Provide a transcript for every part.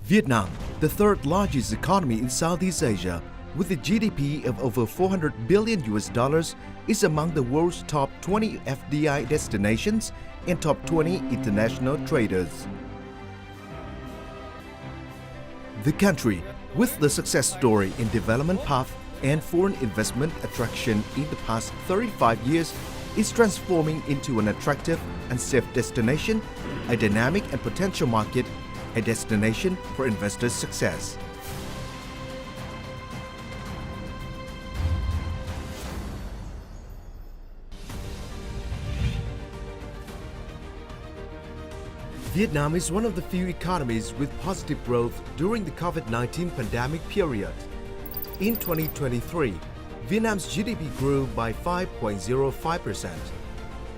Vietnam, the third largest economy in Southeast Asia, with a GDP of over 400 billion US dollars, is among the world's top 20 FDI destinations and top 20 international traders. The country, with the success story in development path and foreign investment attraction in the past 35 years, is transforming into an attractive and safe destination, a dynamic and potential market, a destination for investors' success. Vietnam is one of the few economies with positive growth during the COVID-19 pandemic period. In 2023, Vietnam's GDP grew by 5.05%.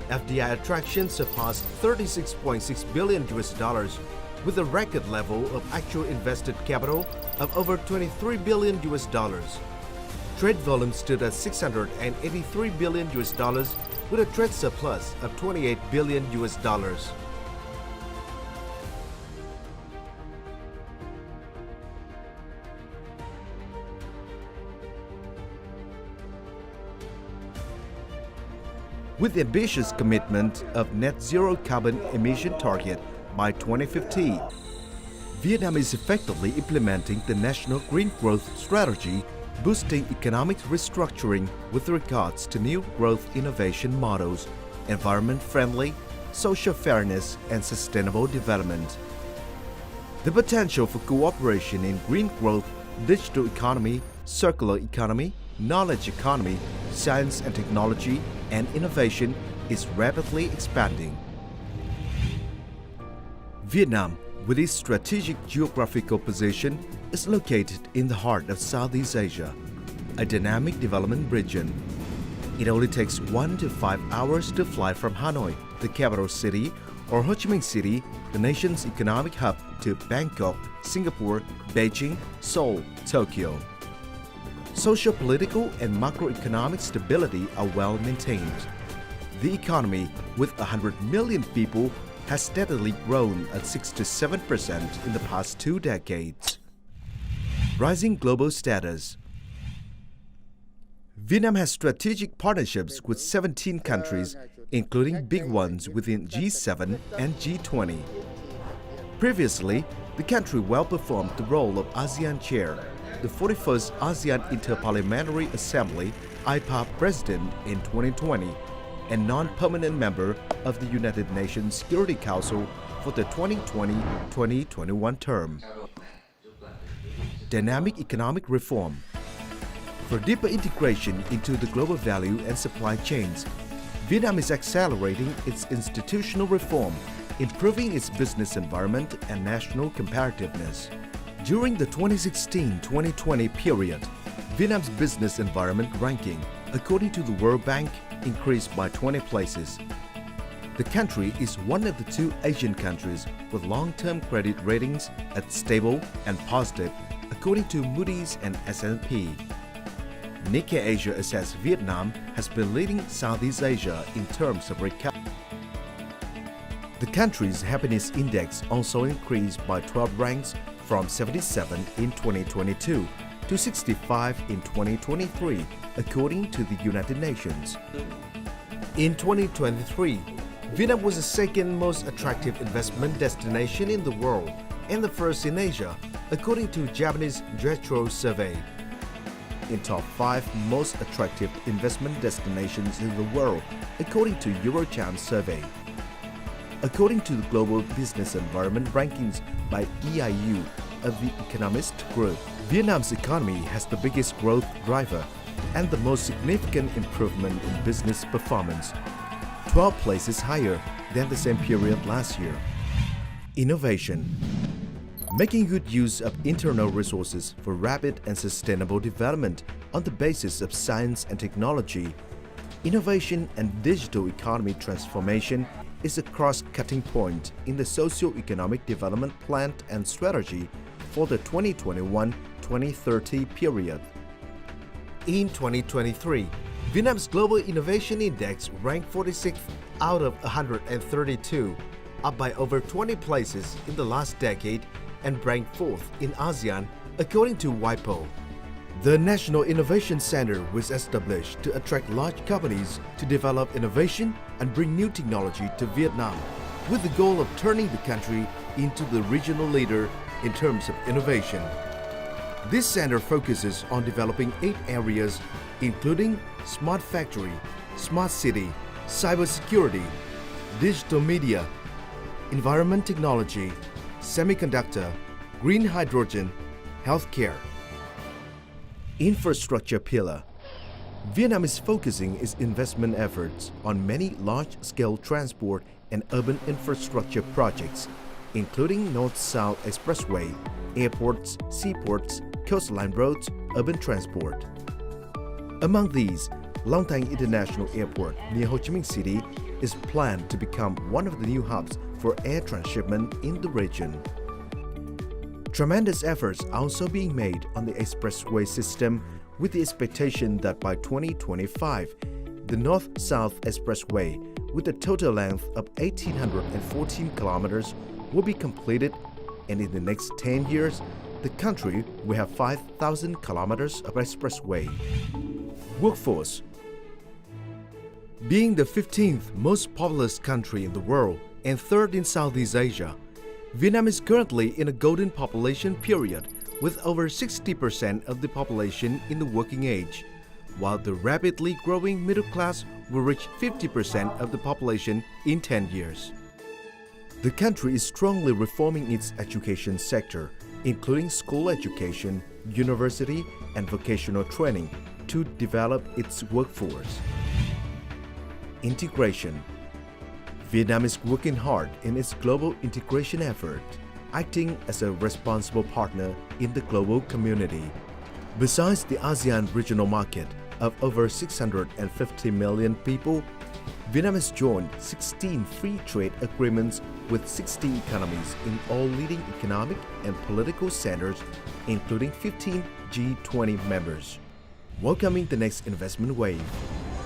FDI attraction surpassed 36.6 billion US dollars, with a record level of actual invested capital of over 23 billion US dollars. Trade volume stood at 683 billion US dollars, with a trade surplus of 28 billion US dollars. With the ambitious commitment of net zero carbon emission target by 2050, Vietnam is effectively implementing the National Green Growth Strategy, boosting economic restructuring with regards to new growth innovation models, environment-friendly, social fairness, and sustainable development. The potential for cooperation in green growth, digital economy, circular economy, knowledge economy, science and technology, and innovation is rapidly expanding. Vietnam, with its strategic geographical position, is located in the heart of Southeast Asia, a dynamic development region. It only takes 1 to 5 hours to fly from Hanoi, the capital city, or Ho Chi Minh City, the nation's economic hub, to Bangkok, Singapore, Beijing, Seoul, Tokyo. Social, political, and macroeconomic stability are well maintained. The economy, with 100 million people, has steadily grown at 6 to 7% in the past 2 decades. Rising global status. Vietnam has strategic partnerships with 17 countries, including big ones within G7 and G20. Previously, the country well performed the role of ASEAN Chair, the 41st ASEAN Interparliamentary Assembly (IPA) President in 2020, and non-permanent member of the United Nations Security Council for the 2020-2021 term. Dynamic economic reform. For deeper integration into the global value and supply chains, Vietnam is accelerating its institutional reform, improving its business environment and national competitiveness. During the 2016-2020 period, Vietnam's business environment ranking, according to the World Bank, increased by 20 places. The country is one of the 2 Asian countries with long-term credit ratings at stable and positive, according to Moody's and S&P. Nikkei Asia assessed Vietnam has been leading Southeast Asia in terms of recovery. The country's happiness index also increased by 12 ranks from 77 in 2022 to 65 in 2023, according to the United Nations. In 2023, Vietnam was the second most attractive investment destination in the world and the first in Asia, according to Japanese Retro Survey. In top 5 most attractive investment destinations in the world, according to Eurocham survey. According to the Global Business Environment Rankings by EIU of the Economist Group, Vietnam's economy has the biggest growth driver and the most significant improvement in business performance, 12 places higher than the same period last year. Innovation. Making good use of internal resources for rapid and sustainable development on the basis of science and technology, innovation and digital economy transformation is a cross-cutting point in the socio-economic development plan and strategy for the 2021-2030 period. In 2023, Vietnam's Global Innovation Index ranked 46th out of 132, up by over 20 places in the last decade and ranked 4th in ASEAN according to WIPO. The National Innovation Center was established to attract large companies to develop innovation and bring new technology to Vietnam, with the goal of turning the country into the regional leader in terms of innovation. This center focuses on developing 8 areas, including smart factory, smart city, cybersecurity, digital media, environment technology, semiconductor, green hydrogen, healthcare. Infrastructure pillar. Vietnam is focusing its investment efforts on many large-scale transport and urban infrastructure projects, including North-South Expressway, airports, seaports, coastline roads, urban transport. Among these, Long Thanh International Airport near Ho Chi Minh City is planned to become one of the new hubs for air transshipment in the region. Tremendous efforts are also being made on the expressway system, with the expectation that by 2025, the North-South Expressway, with a total length of 1,814 kilometers, will be completed, and in the next 10 years, the country will have 5,000 kilometers of expressway. Workforce. Being the 15th most populous country in the world and 3rd in Southeast Asia, Vietnam is currently in a golden population period with over 60% of the population in the working age, while the rapidly growing middle class will reach 50% of the population in 10 years. The country is strongly reforming its education sector, including school education, university, and vocational training to develop its workforce. Integration. Vietnam is working hard in its global integration effort, acting as a responsible partner in the global community. Besides the ASEAN regional market of over 650 million people, Vietnam has joined 16 free trade agreements with 60 economies in all leading economic and political centers, including 15 G20 members, welcoming the next investment wave.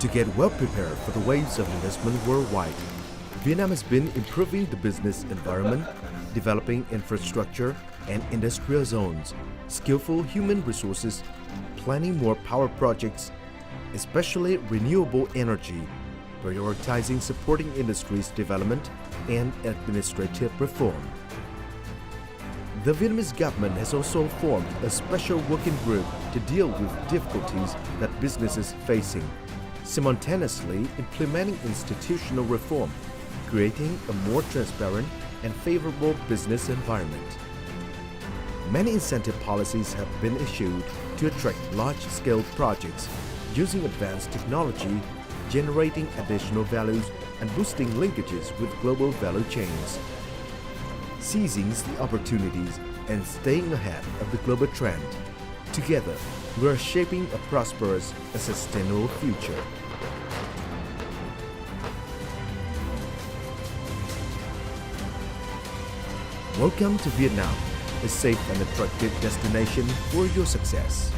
To get well prepared for the waves of investment worldwide, Vietnam has been improving the business environment, developing infrastructure and industrial zones, skillful human resources, planning more power projects, especially renewable energy, prioritizing supporting industries development and administrative reform. The Vietnamese government has also formed a special working group to deal with difficulties that businesses facing, simultaneously implementing institutional reform, creating a more transparent and favorable business environment. Many incentive policies have been issued to attract large-scale projects using advanced technology, generating additional values and boosting linkages with global value chains. Seizing the opportunities and staying ahead of the global trend, together we are shaping a prosperous and sustainable future. Welcome to Vietnam, a safe and attractive destination for your success.